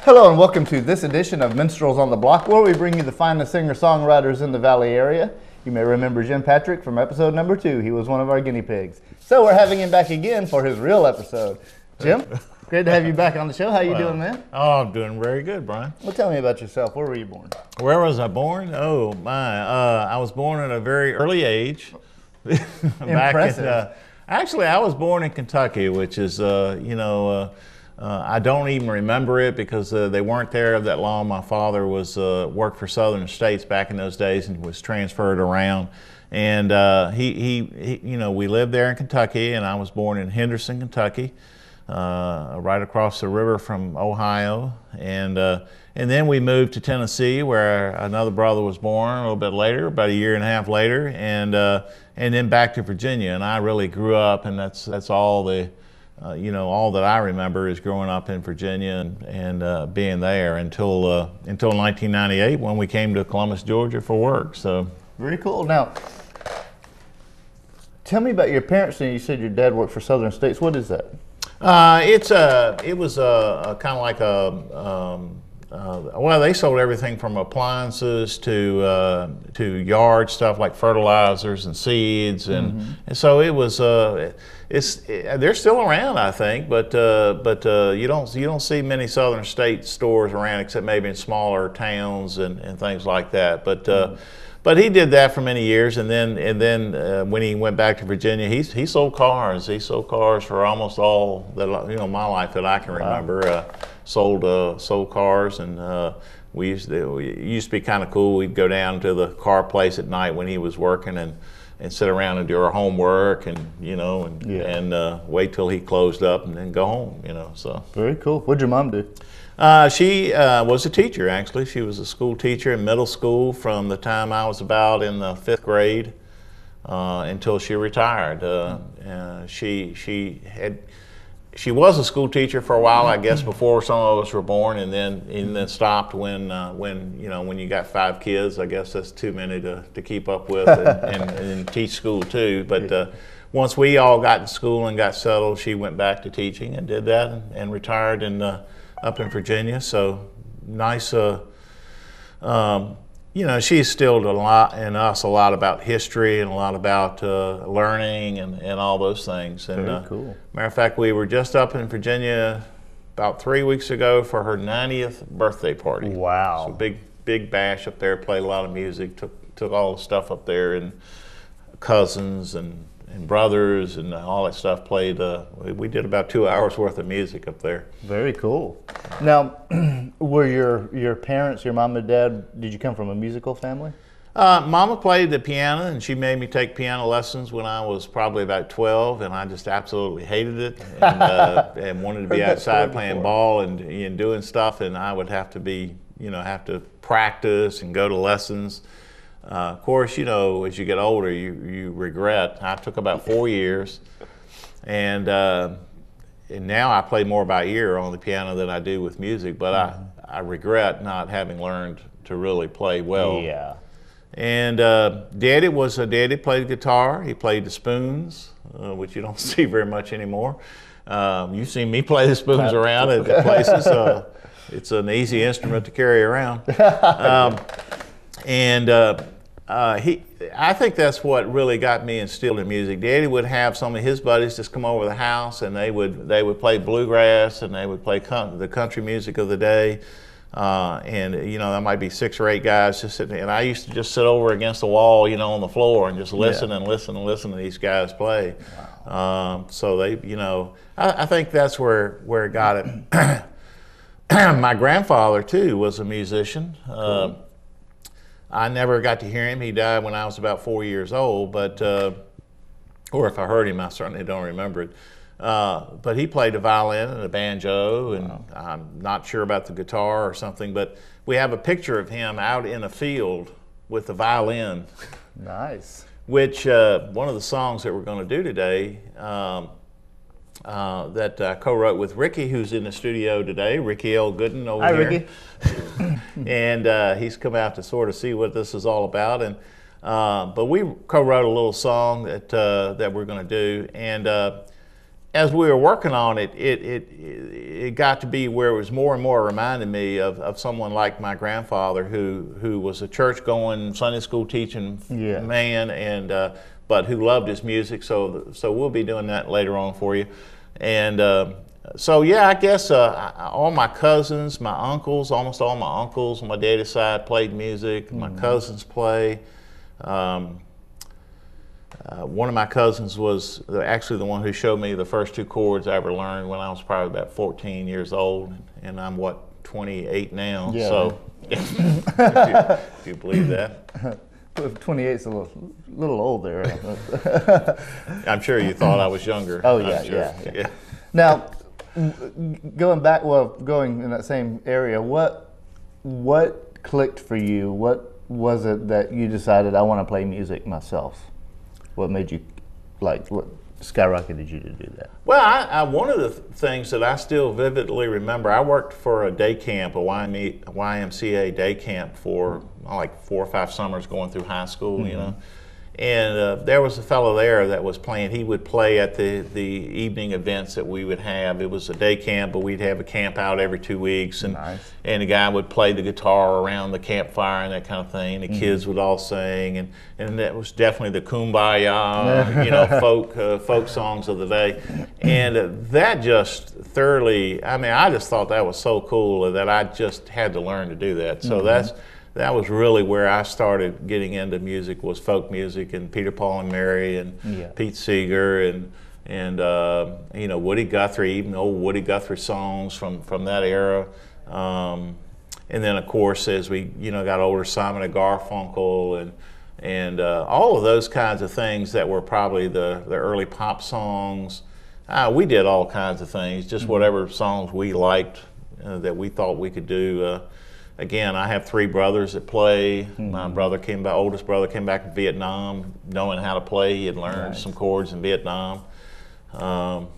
Hello and welcome to this edition of Minstrels on the Block, where we bring you the finest singer-songwriters in the Valley area. You may remember Jim Patrick from episode number 2. He was one of our guinea pigs. So we're having him back again for his real episode. Jim, great to have you back on the show. How you doing, man? Oh, I'm doing very good, Brian. Well, tell me about yourself. Where were you born? Where was I born? Oh, my. I was born at a very early age. Impressive. Actually, I was born in Kentucky, which is, I don't even remember it because they weren't there that long. My father was worked for Southern States back in those days and was transferred around. And we lived there in Kentucky, and I was born in Henderson, Kentucky, right across the river from Ohio. And then we moved to Tennessee, where another brother was born a little bit later, about a year and a half later, and then back to Virginia. And I really grew up, and that's all the. All that I remember is growing up in Virginia and being there until 1998 when we came to Columbus, Georgia for work. So very cool. Now, tell me about your parents. And you said your dad worked for Southern States. What is that? It was kind of like well, they sold everything from appliances to yard stuff like fertilizers and seeds, and so it was. They're still around, I think, but you don't see many Southern States stores around except maybe in smaller towns and things like that. But he did that for many years, and then when he went back to Virginia, he sold cars. He sold cars for almost all that my life that I can remember. Sold cars, and it used to be kind of cool. We'd go down to the car place at night when he was working and sit around and do our homework and wait till he closed up and then go home. So very cool. What'd your mom do? She was a teacher, actually. She was a school teacher in middle school from the time I was about in the 5th grade until she retired. She was a school teacher for a while, I guess, before some of us were born, and then stopped when you got 5 kids. I guess that's too many to keep up with and teach school too. But once we all got to school and got settled, she went back to teaching and did that and retired up in Virginia. So nice. She instilled in us a lot about history and a lot about learning and all those things. And very cool. Matter of fact, we were just up in Virginia about 3 weeks ago for her 90th birthday party. Wow! So big bash up there. Played a lot of music. Took all the stuff up there, and cousins and brothers and all that stuff played. We did about 2 hours worth of music up there. Very cool. Now, were your parents, your mom and dad, did you come from a musical family? Mama played the piano, and she made me take piano lessons when I was probably about 12, and I just absolutely hated it and wanted to be outside playing ball and doing stuff, and I would have to practice and go to lessons. Of course, as you get older, you regret. I took about 4 years, and now I play more by ear on the piano than I do with music, but I regret not having learned to really play well. Yeah. And Daddy played guitar. He played the spoons, which you don't see very much anymore. You've seen me play the spoons around at the places. It's an easy instrument to carry around. I think that's what really got me instilled in music. Daddy would have some of his buddies just come over to the house, and they would play bluegrass, and they would play the country music of the day. There might be 6 or 8 guys just sitting there, and I used to just sit over against the wall, on the floor, and just listen and listen and listen to these guys play. Wow. So I think that's where it got it. My grandfather too was a musician. Cool. I never got to hear him. He died when I was about 4 years old, or if I heard him, I certainly don't remember it. But he played a violin and a banjo, and wow. I'm not sure about the guitar or something, but we have a picture of him out in a field with the violin. Nice. Which one of the songs that we're going to do today that I co-wrote with Ricky, who's in the studio today, Ricky L. Gooden over Hi, here. Ricky. And he's come out to sort of see what this is all about. And but we co-wrote a little song that we're going to do, and as we were working on it, it got to be where it was more and more reminding me of someone like my grandfather, who was a church-going, Sunday school teaching man, and but who loved his music. So we'll be doing that later on for you. And so yeah, I guess all my cousins, my uncles, almost all my uncles on my daddy's side played music. My cousins play. One of my cousins was actually the one who showed me the first 2 chords I ever learned when I was probably about 14 years old, and I'm, what, 28 now, so if you believe that. 28's a little old there. I'm sure you thought I was younger. Oh, yeah, sure. Yeah. Now, going in that same area, what clicked for you? What was it that you decided, I want to play music myself? What made you, what skyrocketed you to do that? Well, one of the things that I still vividly remember, I worked for a day camp, a YMCA day camp for like 4 or 5 summers going through high school, you know. And there was a fellow there that was playing. He would play at the evening events that we would have. It was a day camp, but we'd have a camp out every 2 weeks. And, and the guy would play the guitar around the campfire and that kind of thing. The kids would all sing. And that was definitely the kumbaya, you know, folk songs of the day. And that just thoroughly, I mean, I just thought that was so cool that I just had to learn to do that. So that was really where I started getting into music, was folk music, and Peter, Paul and Mary, and Pete Seeger, and you know, Woody Guthrie, even old Woody Guthrie songs from that era. And then of course, as we got older, Simon and Garfunkel, and all of those kinds of things that were probably the early pop songs. We did all kinds of things, just whatever songs we liked that we thought we could do. Again, I have 3 brothers that play. My oldest brother came back from Vietnam knowing how to play. He had learned some chords in Vietnam. And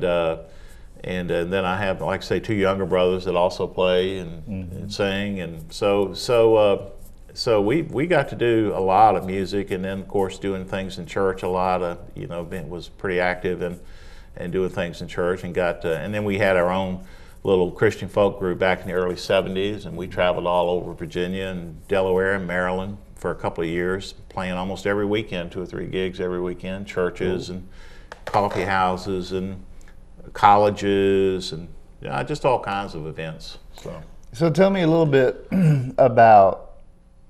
then I have, like I say, 2 younger brothers that also play and sing. And so we got to do a lot of music, and then of course doing things in church a lot. Was pretty active and doing things in church, and and then we had our own little Christian folk group back in the early 70s, and we traveled all over Virginia and Delaware and Maryland for a couple of years, playing almost every weekend, 2 or 3 gigs every weekend, churches and coffee houses and colleges, and just all kinds of events. So tell me a little bit about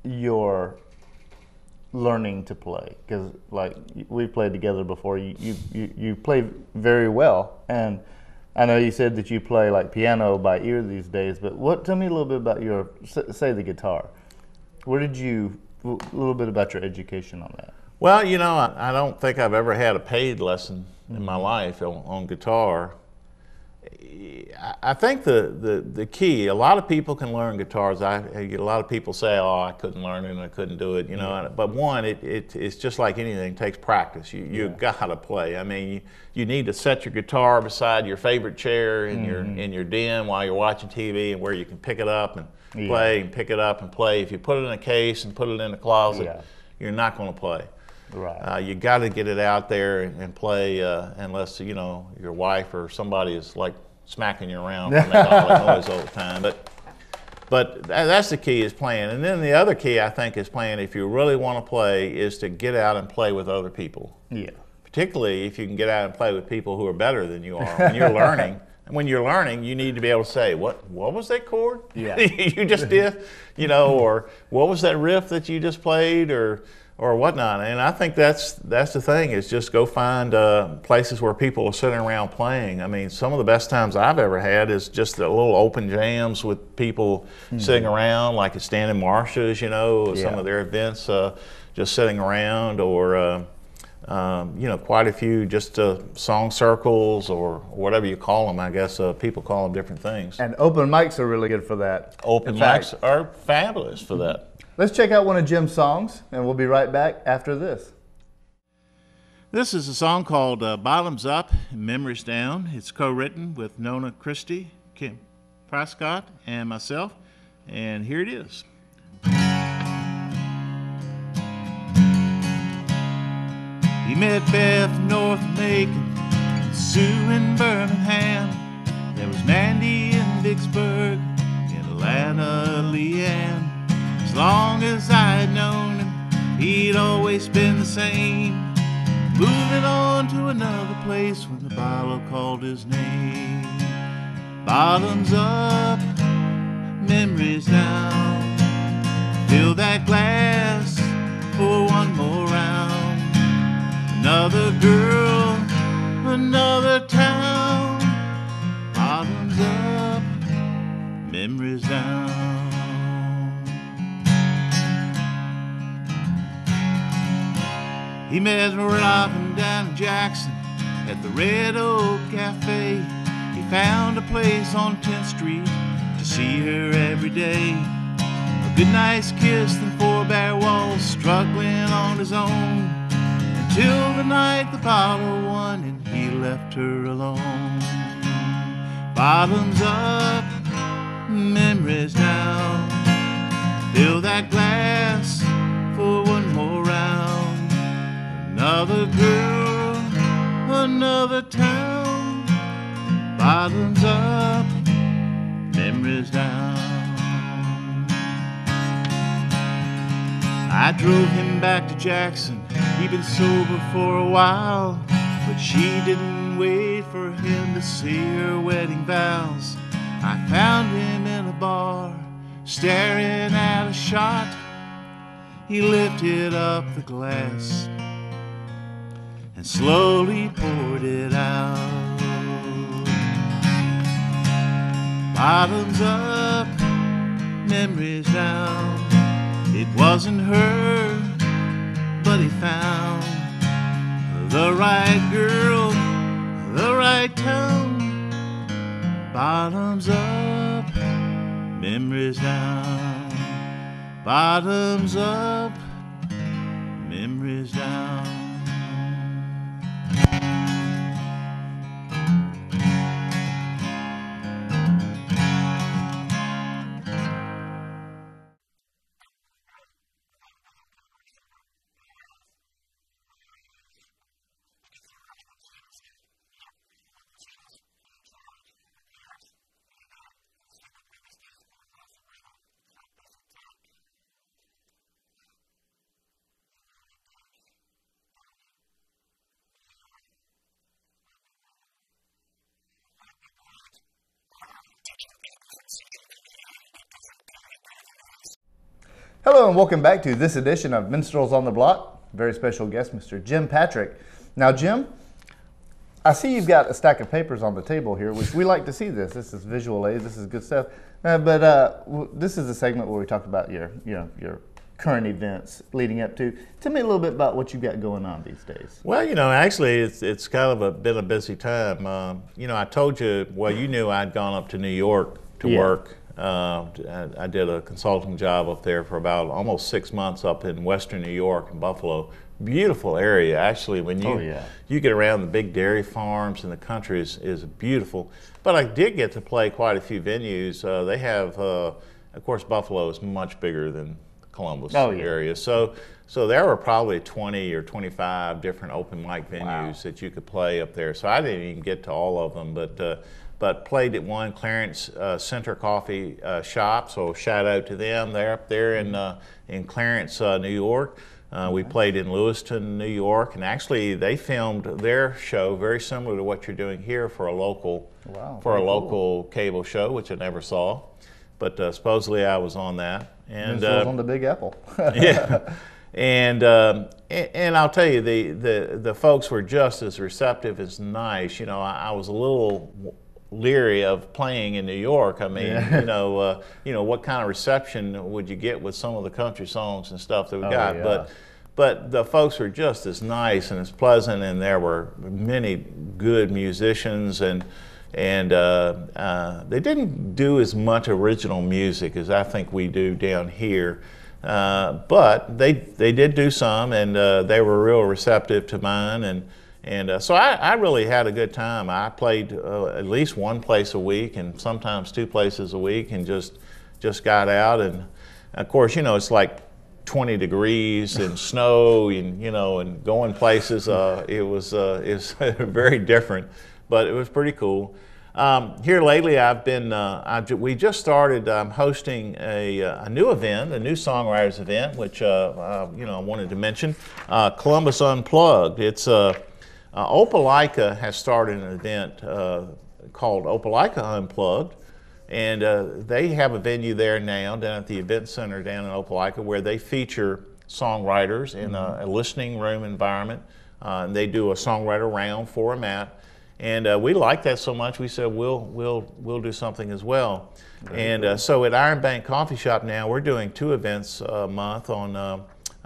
your learning to play, because like we've played together before. You play very well, and I know you said that you play like piano by ear these days, but tell me a little bit about your, say the guitar. A little bit about your education on that. Well, I don't think I've ever had a paid lesson in my life on guitar. I think the key, a lot of people can learn guitars. A lot of people say, oh, I couldn't learn it and I couldn't do it, But one, it's just like anything, it takes practice. You've got to play. I mean, you need to set your guitar beside your favorite chair in your den while you're watching TV, and where you can pick it up and play and pick it up and play. If you put it in a case and put it in a closet, you're not going to play. Right. You got to get it out there and play, unless your wife or somebody is like smacking you around and making all that noise all the time. But that's the key, is playing. And then the other key, I think, is playing. If you really want to play, is to get out and play with other people. Yeah. Particularly if you can get out and play with people who are better than you are when you're learning. And when you're learning, you need to be able to say, what was that chord you just did? Or what was that riff that you just played, or whatnot. And I think that's the thing, is just go find places where people are sitting around playing. I mean, some of the best times I've ever had is just the little open jams with people sitting around, like at Stan and Marsha's, some of their events, just sitting around, or quite a few just song circles, or whatever you call them. I guess people call them different things. And open mics are really good for that. Open mics are fabulous for that. Let's check out one of Jim's songs, and we'll be right back after this. This is a song called Bottoms Up, Memories Down. It's co-written with Nona Christie, Kim Prescott, and myself, and here it is. He met Beth North Macon, Sue in Birmingham, there was Mandy in Vicksburg, in Atlanta, Leanne. As long as I had known him, he'd always been the same. Moving on to another place when the bottle called his name. Bottoms up, memories down. Fill that glass for one more round. Another girl, another town. Bottoms up, memories down. He met her rocking down in Jackson at the Red Oak Cafe. He found a place on 10th Street to see her every day. A good night's kiss, then 4 bare walls, struggling on his own. Until the night the bottle won and he left her alone. Bottoms up, memories down. Fill that glass for one more round. Another girl, another town. Bottoms up, memories down. I drove him back to Jackson. He'd been sober for a while, but she didn't wait for him to say her wedding vows. I found him in a bar, staring at a shot. He lifted up the glass and slowly poured it out. Bottoms up, memories down. It wasn't her, but he found the right girl, the right town. Bottoms up, memories down. Bottoms up, memories down. Hello and welcome back to this edition of Minstrels on the Block. Very special guest, Mr. Jim Patrick. Now, Jim, I see you've got a stack of papers on the table here, which we like to see this. This is visual aids. This is good stuff. This is a segment where we talk about your current events leading up to. Tell me a little bit about what you've got going on these days. Well, actually, it's kind of been a busy time. I told you, well, you knew I'd gone up to New York to work. I did a consulting job up there for about almost 6 months up in western New York in Buffalo. Beautiful area, actually. When you get around the big dairy farms and the country is beautiful. But I did get to play quite a few venues. They have, of course, Buffalo is much bigger than Columbus area. So there were probably 20 or 25 different open mic venues that you could play up there. So I didn't even get to all of them, but played at one, Clarence Center Coffee Shop, so shout out to them. They're up there in Clarence, New York. We played in Lewiston, New York, and actually they filmed their show very similar to what you're doing here for a local local cable show, which I never saw, but supposedly I was on that. And on the Big Apple. Yeah. And I'll tell you, the folks were just as receptive as nice. I was a little leery of playing in New York. I mean, what kind of reception would you get with some of the country songs and stuff that we got? Yeah. But the folks were just as nice and as pleasant, and there were many good musicians, and they didn't do as much original music as I think we do down here. But they did do some, and they were real receptive to mine, and so I really had a good time. I played at least one place a week, and sometimes 2 places a week, and just got out. And of course, it's like 20 degrees and snow, and and going places. It was very different. but it was pretty cool. Here lately, we just started hosting a new event, a new songwriters event, which I wanted to mention, Columbus Unplugged. It's Opelika has started an event called Opelika Unplugged, and they have a venue there now down at the event center down in Opelika where they feature songwriters in a listening room environment. And they do a songwriter round format. And we like that so much, we said we'll do something as well. And so at Iron Bank Coffee Shop now, we're doing 2 events a month on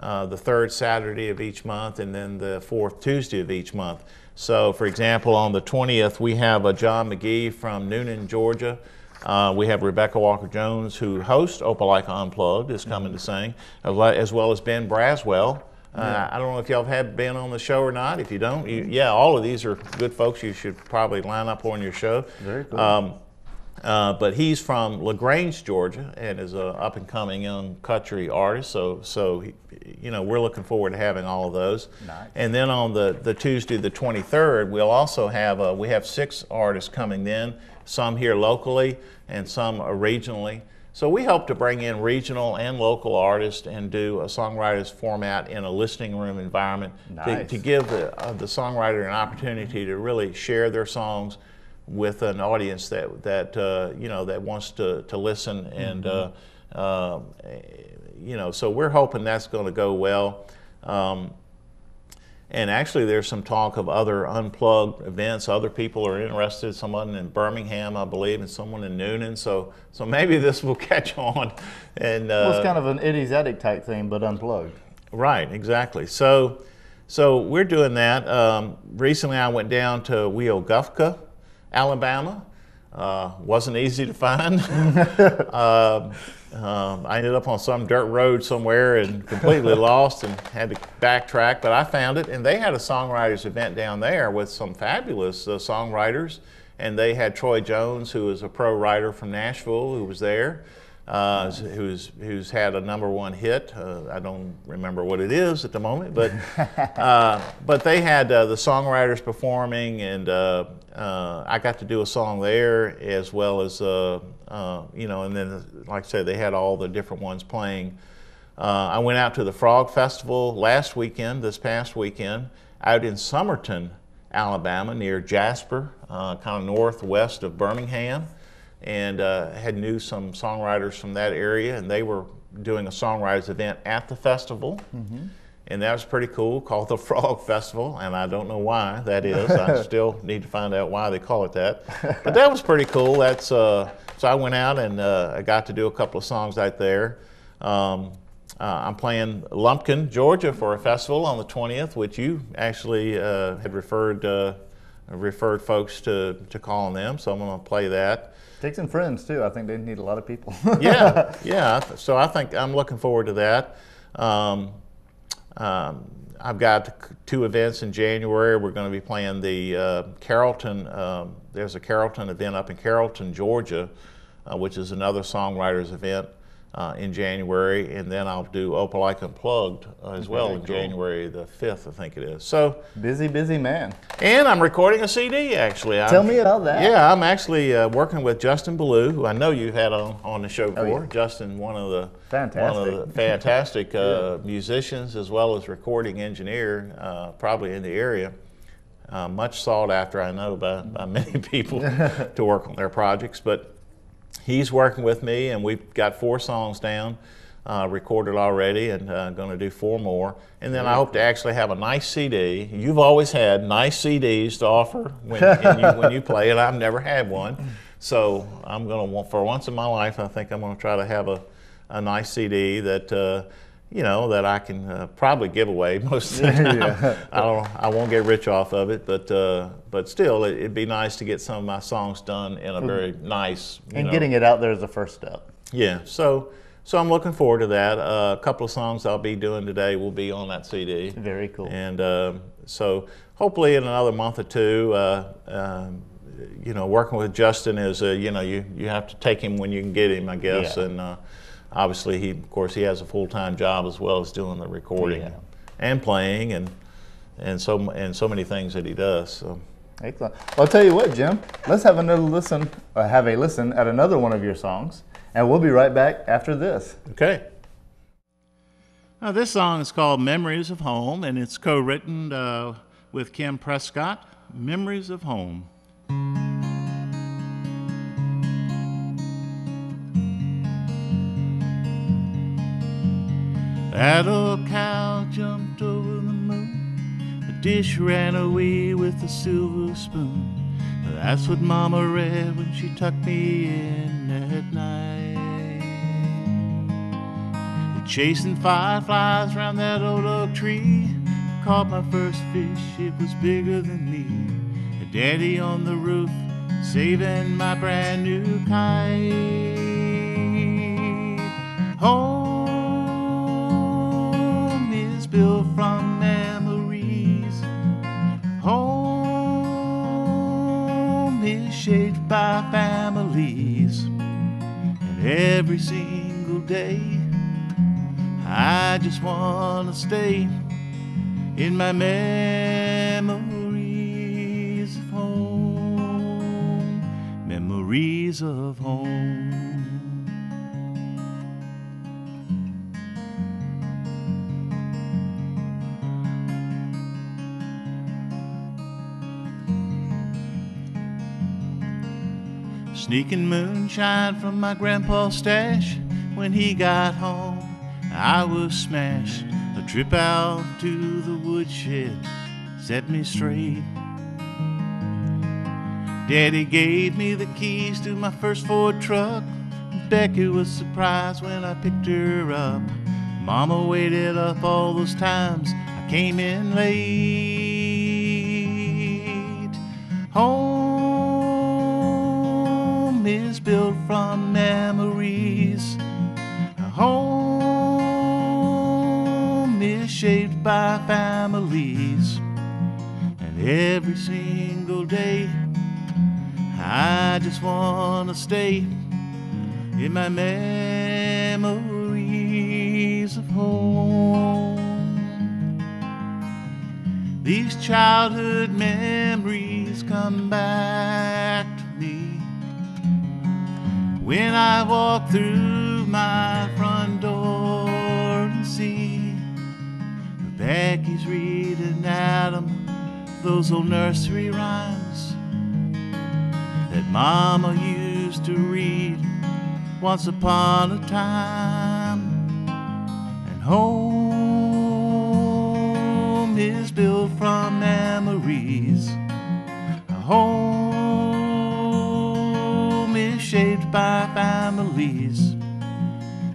the 3rd Saturday of each month and then the 4th Tuesday of each month. So for example, on the 20th, we have John McGee from Noonan, Georgia. We have Rebecca Walker-Jones, who hosts Opelika Unplugged, is coming to sing, as well as Ben Braswell. I don't know if y'all have been on the show or not. If you don't, all of these are good folks. You should probably line up on your show. Very cool. But he's from LaGrange, Georgia, and is an up-and-coming young country artist. So we're looking forward to having all of those. Nice. And then on the Tuesday, the 23rd, we'll also have we have 6 artists coming in. Some here locally and some regionally. So we hope to bring in regional and local artists and do a songwriters format in a listening room environment. Nice. to give the songwriter an opportunity to really share their songs with an audience that wants to listen, and so we're hoping that's going to go well. And actually, there's some talk of other unplugged events. Other people are interested. Someone in Birmingham, I believe, and someone in Noonan. So maybe this will catch on. And it's kind of an Eddie's Attic type thing, but unplugged. Right, exactly. So we're doing that. Recently, I went down to Weogufka, Alabama. Wasn't easy to find. I ended up on some dirt road somewhere and completely lost and had to backtrack, but I found it. And they had a songwriters event down there with some fabulous songwriters. And they had Troy Jones, who is a pro writer from Nashville, who was there, who's had a #1 hit. I don't remember what it is at the moment, but they had the songwriters performing, and I got to do a song there, as well as and then, like I said, they had all the different ones playing. I went out to the Frog Festival this past weekend, out in Summerton, Alabama, near Jasper, kind of northwest of Birmingham, and knew some songwriters from that area, and they were doing a songwriters event at the festival. And that was pretty cool, called the Frog Festival, and I don't know why that is. I still need to find out why they call it that. But that was pretty cool. That's so I went out and I got to do a couple of songs out there. I'm playing Lumpkin, Georgia for a festival on the 20th, which you actually had referred folks to call on them, so I'm going to play that. Take some friends too. I think they need a lot of people. yeah. So I think I'm looking forward to that. I've got 2 events in January. We're going to be playing the Carrollton. There's a Carrollton event up in Carrollton, Georgia, which is another songwriters event in January, and then I'll do Opelika Unplugged as well in January the 5th, I think it is. So busy man. And I'm recording a CD, actually. Tell me about that. Yeah, I'm actually working with Justin Ballou, who I know you've had on the show before. Yeah. Justin, one of the fantastic musicians, as well as recording engineer, probably in the area. Much sought after, I know, by many people to work on their projects. But he's working with me, and we've got 4 songs down, recorded already, and going to do 4 more. And then I hope to actually have a nice CD. You've always had nice CDs to offer when you play, and I've never had one. So I'm going to, for once in my life, I think I'm going to try to have a nice CD that that I can probably give away most of the time. I won't get rich off of it, but still, it'd be nice to get some of my songs done in a very nice. Getting it out there is the first step. Yeah, so I'm looking forward to that. A couple of songs I'll be doing today will be on that CD. Very cool. And so hopefully in another month or 2, working with Justin is you have to take him when you can get him, I guess, and. Obviously, he has a full-time job as well as doing the recording and playing and so many things that he does. So Excellent. Well, I'll tell you what, Jim. Let's have another listen, have a listen at another one of your songs, and we'll be right back after this. Okay. Now, this song is called Memories of Home, and it's co-written with Kim Prescott, Memories of Home. That old cow jumped over the moon, the dish ran away with the silver spoon. That's what Mama read when she tucked me in at night. Chasing fireflies round that old oak tree, caught my first fish, it was bigger than me. Daddy on the roof, saving my brand new kite. Home is built from memories. Home is shaped by families. And every single day I just want to stay in my memories of home. Memories of home. Sneaking moonshine from my grandpa's stash. When he got home, I was smashed. A trip out to the woodshed set me straight. Daddy gave me the keys to my first Ford truck. Becky was surprised when I picked her up. Mama waited up all those times I came in late. Home is built from memories. Home is shaped by families. And every single day I just want to stay in my memories of home. These childhood memories come back to me when I walk through my front door and see Becky's reading Adam those old nursery rhymes that Mama used to read once upon a time. And home is built from memories. A home is shaped by families.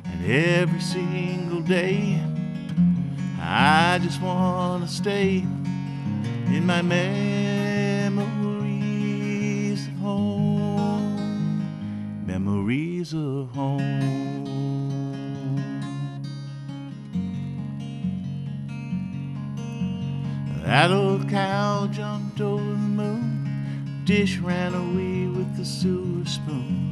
And every single day I just want to stay in my memories of home. Memories of home. That old cow jumped over the moon, dish ran away with the silver spoon.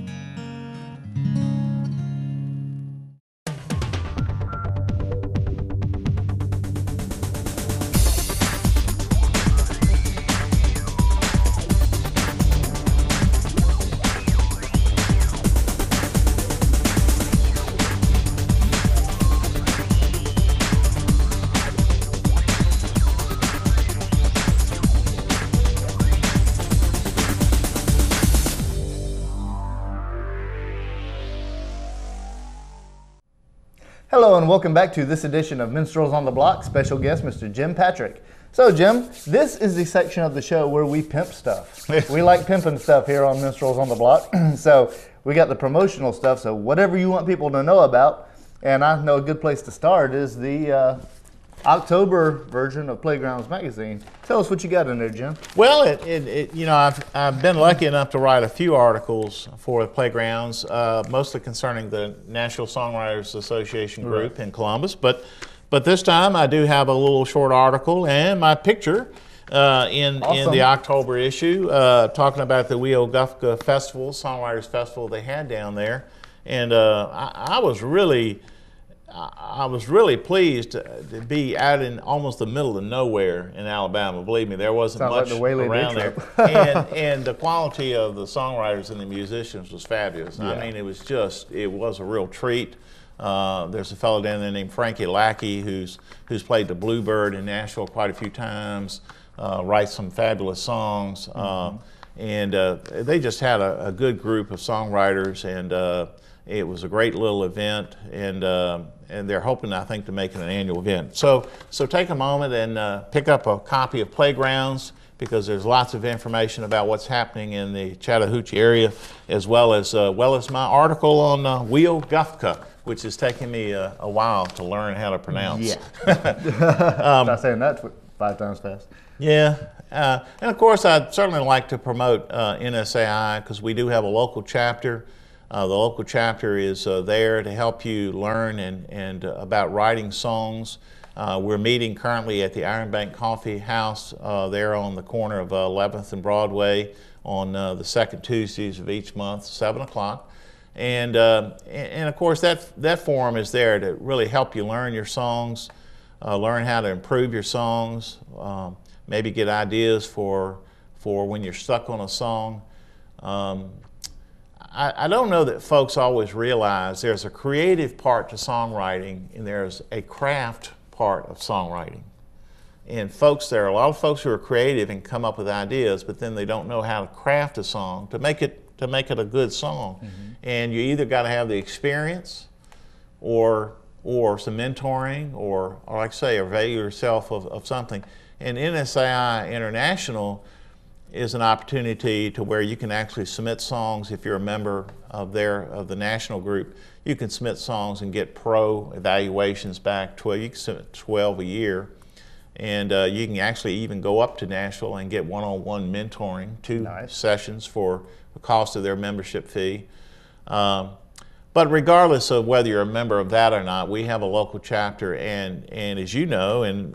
Hello and welcome back to this edition of Minstrels on the Block. Special guest, Mr. Jim Patrick. So Jim, this is the section of the show where we pimp stuff. We like pimping stuff here on Minstrels on the Block. So we got the promotional stuff, so whatever you want people to know about. And I know a good place to start is the October version of Playgrounds magazine. Tell us what you got in there, Jim. Well, you know, I've been lucky enough to write a few articles for the Playgrounds, mostly concerning the National Songwriters Association group in Columbus. But this time I do have a little short article and my picture in the October issue, talking about the Weogufka Festival, Songwriters Festival they had down there, and I was really I was really pleased to be out in almost the middle of nowhere in Alabama. Believe me, there wasn't much around there. and the quality of the songwriters and the musicians was fabulous. Yeah. I mean, it was a real treat. There's a fellow down there named Frankie Lackey who's played the Bluebird in Nashville quite a few times, writes some fabulous songs. And they just had a good group of songwriters, and it was a great little event, and they're hoping, I think, to make it an annual event. So take a moment and pick up a copy of Playgrounds, because there's lots of information about what's happening in the Chattahoochee area, as well as my article on Wheel Gufka, which is taking me a while to learn how to pronounce. Yeah. Not saying that 5 times fast. Yeah. And of course, I'd certainly like to promote NSAI, because we do have a local chapter. The local chapter is there to help you learn and about writing songs. We're meeting currently at the Iron Bank Coffee House there on the corner of 11th and Broadway on the second Tuesdays of each month, 7 o'clock. And of course, that forum is there to really help you learn your songs, learn how to improve your songs, maybe get ideas for when you're stuck on a song. I don't know that folks always realize there's a creative part to songwriting and there's a craft part of songwriting. And there are a lot of folks who are creative and come up with ideas, but then they don't know how to craft a song to make it a good song. And you either got to have the experience or some mentoring, or like I say, avail yourself of something. And NSAI International is an opportunity to where you can actually submit songs. If you're a member of the national group, you can submit songs and get pro evaluations back. You can submit 12 a year, and you can actually even go up to Nashville and get one-on-one mentoring, 2 sessions for the cost of their membership fee. But regardless of whether you're a member of that or not, we have a local chapter, and as you know, NSI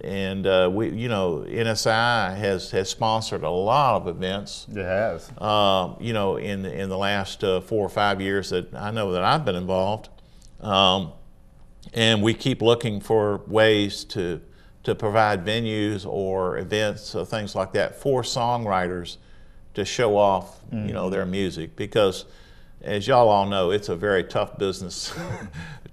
has sponsored a lot of events. It has. In the last 4 or 5 years that I know that I've been involved, and we keep looking for ways to provide venues or events or things like that for songwriters to show off, their music, because, as y'all all know, it's a very tough business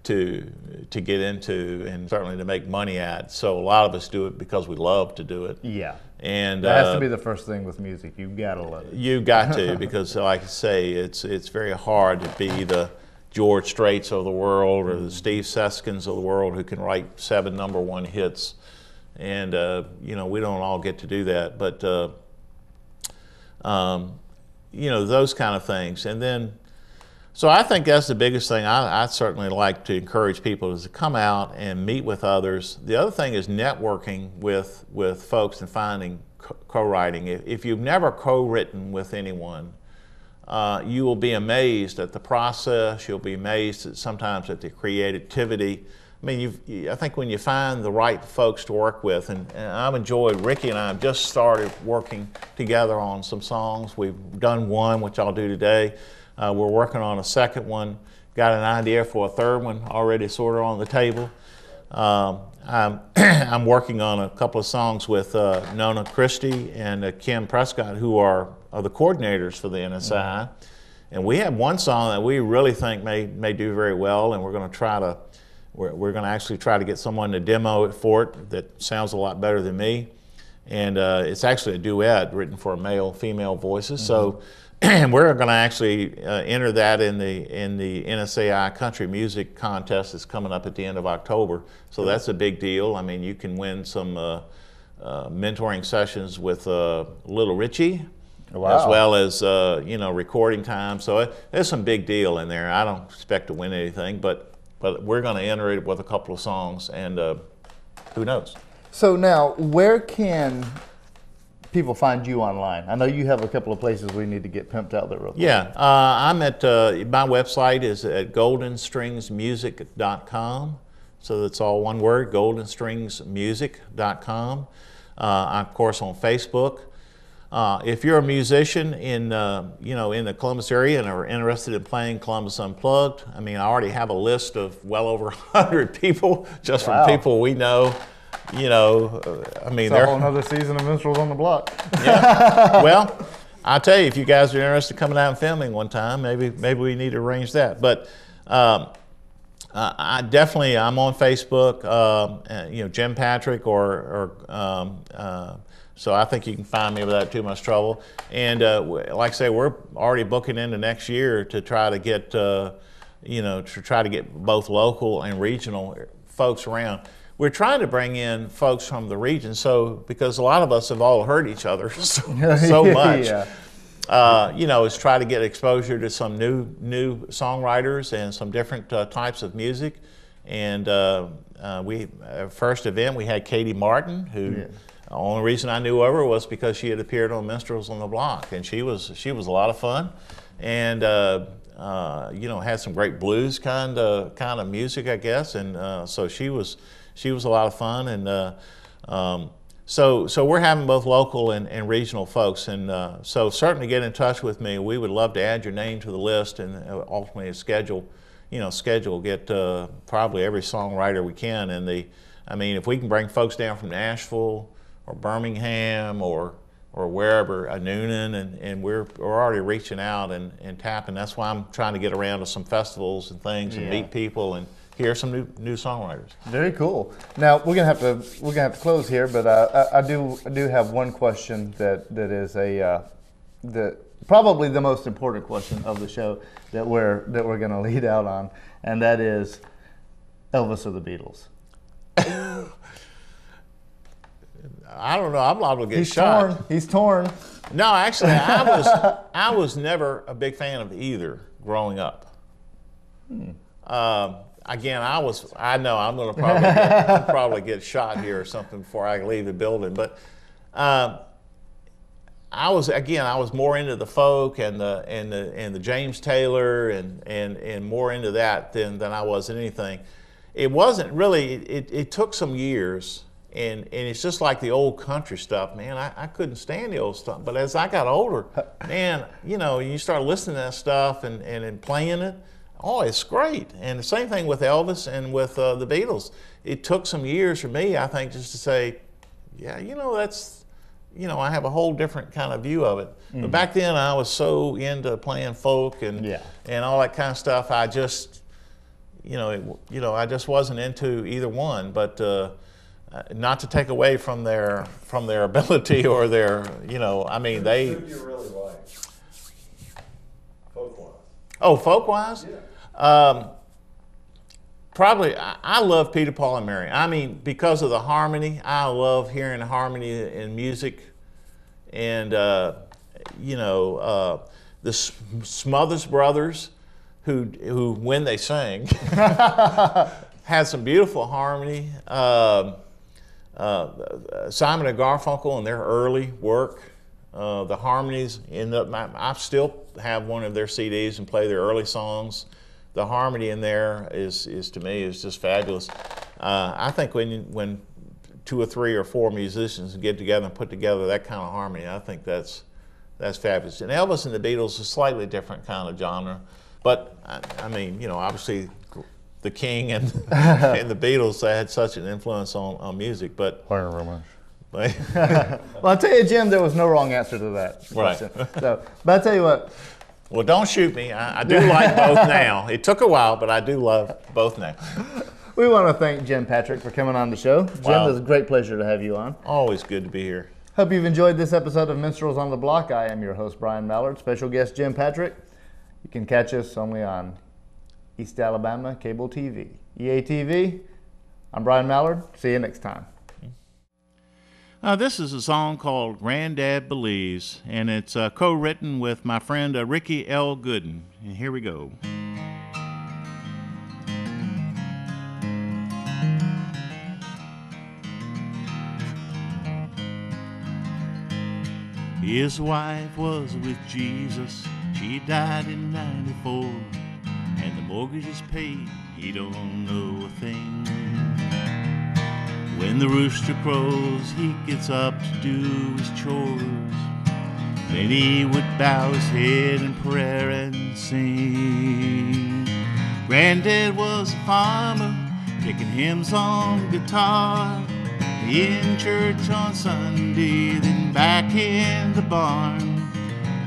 to get into, and certainly to make money at. So a lot of us do it because we love to do it. Yeah. And that has to be the first thing with music. You've got to love it. You've got to, because like I say, it's very hard to be the George Straits of the world or the Steve Seskins of the world who can write 7 #1 hits. And we don't all get to do that, but those kind of things. And then, so I think that's the biggest thing I'd certainly like to encourage people, is to come out and meet with others. The other thing is networking with folks and finding co-writing. If you've never co-written with anyone, you will be amazed at the process. You'll be amazed sometimes at the creativity. I mean, I think when you find the right folks to work with, and I've enjoyed, Ricky and I have just started working together on some songs. We've done one, which I'll do today. We're working on a second one. Got an idea for a third one already sort of on the table. I'm working on a couple of songs with Nona Christie and Kim Prescott, who are the coordinators for the NSI. And we have one song that we really think may do very well, and we're going to actually try to get someone to demo it for it that sounds a lot better than me. And it's actually a duet written for male-female voices. So we're going to actually enter that in the NSAI Country Music Contest that's coming up at the end of October. So that's a big deal. I mean, you can win some mentoring sessions with Little Richie, as well as recording time. So there's some big deal in there. I don't expect to win anything, but we're going to enter it with a couple of songs, and who knows? So now, where can people find you online? I know you have a couple of places we need to get pimped out there real quick. Yeah, I'm at, my website is at goldenstringsmusic.com. So that's all one word, goldenstringsmusic.com. I'm, of course, on Facebook. If you're a musician in in the Columbus area and are interested in playing Columbus Unplugged, I mean, I already have a list of well over 100 people just Wow. from people we know. I mean, It's a whole another season of Minstrels on the Block. Yeah. Well, I'll tell you, if you guys are interested in coming out and filming one time, maybe we need to arrange that. But I'm on Facebook, Jim Patrick, so I think you can find me without too much trouble. And like I say, we're already booking into next year to try to get, both local and regional folks around. We're trying to bring in folks from the region, because a lot of us have all heard each other so much. Yeah. Is try to get exposure to some new songwriters and some different types of music. And first event we had Katie Martin, who the only reason I knew of her was because she had appeared on Minstrels on the Block, and she was a lot of fun, and had some great blues kind of music, I guess, and so she was a lot of fun, and so we're having both local and regional folks, and so certainly get in touch with me. We would love to add your name to the list and ultimately schedule get probably every songwriter we can. And if we can bring folks down from Nashville or Birmingham or wherever, Noonan, and we're already reaching out and tapping. That's why I'm trying to get around to some festivals and things and meet people and hear some new songwriters. Very cool. Now we're gonna have to close here, but I do have one question that is probably the most important question of the show that we're gonna lead out on, and that is Elvis or the Beatles. I don't know. I'm liable to get shot. He's torn. No, actually, I was never a big fan of either growing up. Again, I know I'm going to probably get shot here or something before I leave the building. But I was more into the folk and the James Taylor and more into that than I was anything. It wasn't really. It took some years. And it's just like the old country stuff, man. I couldn't stand the old stuff. But as I got older, man, you start listening to that stuff and playing it. Oh, it's great. And the same thing with Elvis and with the Beatles. It took some years for me, I think, just to say, yeah, that's, I have a whole different kind of view of it. Mm-hmm. But back then, I was so into playing folk and all that kind of stuff. I just, I just wasn't into either one. But not to take away from their ability or their, they. Who do you really like? Folk-wise. Oh, folk-wise? Yeah. Probably, I love Peter, Paul, and Mary. I mean, because of the harmony. I love hearing harmony in music, and the Smothers Brothers, who when they sang, had some beautiful harmony. Simon and Garfunkel and their early work, the harmonies I still have one of their CDs and play their early songs. The harmony in there is to me is just fabulous. I think when 2 or 3 or 4 musicians get together and put together that kind of harmony, I think that's fabulous. And Elvis and the Beatles is a slightly different kind of genre, but obviously the King and the Beatles had such an influence on music. But well, I'll tell you, Jim, there was no wrong answer to that question. Right. So, but I'll tell you what. Well, don't shoot me. I do like both now. It took a while, but I do love both now. We want to thank Jim Patrick for coming on the show. Jim, it was a great pleasure to have you on. Always good to be here. Hope you've enjoyed this episode of Minstrels on the Block. I am your host, Brian Mallard. Special guest, Jim Patrick. You can catch us only on East Alabama Cable TV. EATV, I'm Brian Mallard. See you next time. This is a song called Granddad Believes, and it's co-written with my friend Ricky L. Gooden. And here we go. His wife was with Jesus. She died in '94. And the mortgage is paid, he don't know a thing. When the rooster crows, he gets up to do his chores. Then he would bow his head in prayer and sing. Granddad was a farmer, picking hymns on guitar. In church on Sunday, then back in the barn.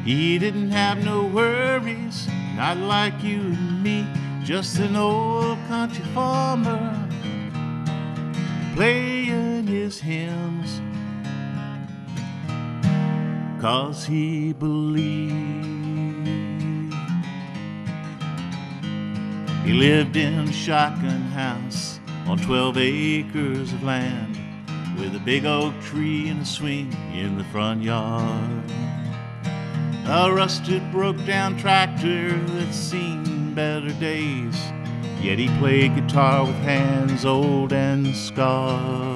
He didn't have no worries, not like you and me, just an old country farmer playing his hymns, 'cause he believed. He lived in a shotgun house on 12 acres of land, with a big oak tree and a swing in the front yard. A rusted, broke-down tractor that's seen better days, yet he played guitar with hands old and scarred.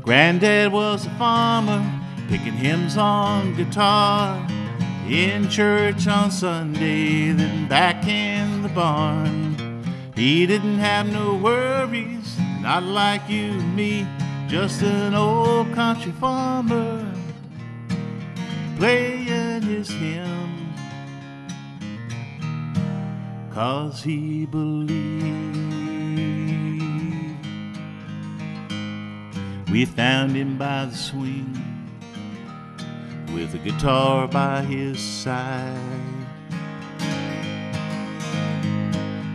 Granddad was a farmer, picking hymns on guitar. In church on Sunday, then back in the barn. He didn't have no worries, not like you and me, just an old country farmer playing his hymns, 'cause he believed. We found him by the swing, with a guitar by his side.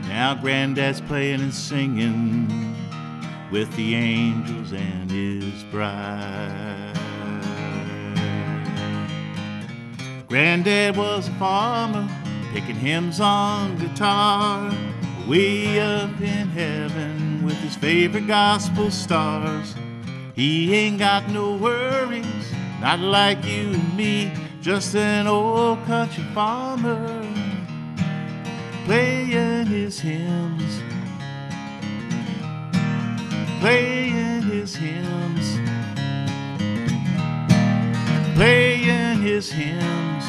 Now Granddad's playing and singing with the angels and his bride. Granddad was a farmer, picking hymns on guitar, way up in heaven with his favorite gospel stars. He ain't got no worries, not like you and me, just an old country farmer playing his hymns, playing his hymns, playing his hymns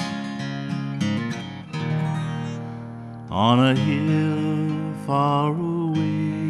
on a hill far away.